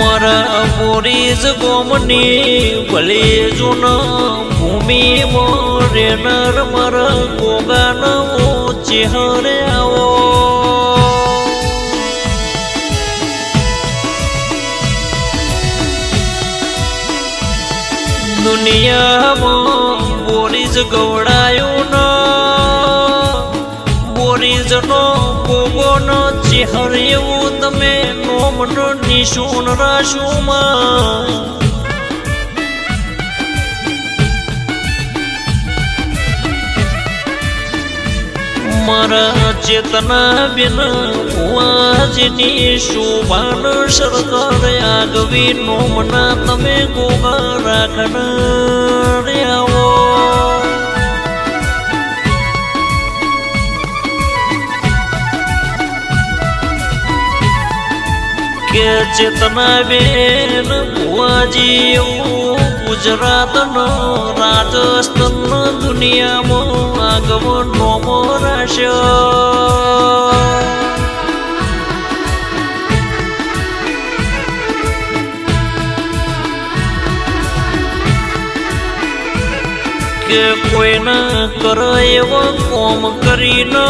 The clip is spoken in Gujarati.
મારા બોરીજ ગોમની ભલી જૂન ભૂમિ રેનર મારા ગોગાનો ચેહરે આવો દુનિયામાં બોરીજ ગવડાયો ન બોરીજનો ગોગોનો ચેહર એવું તમે નોમનો નિશુન રાશુમાં મારા ચેતના બેન ભુવાજીની શોભાન સરકાર આગવી નોમના તમે ગોગા રાખનાર આવો કે ચેતના બેન ભુવાજી એવું ગુજરાતનો રાજસ્થાન દુનિયામાં આગમન નોમો રાશે કે કોઈના કરે એવો કોમ કરીને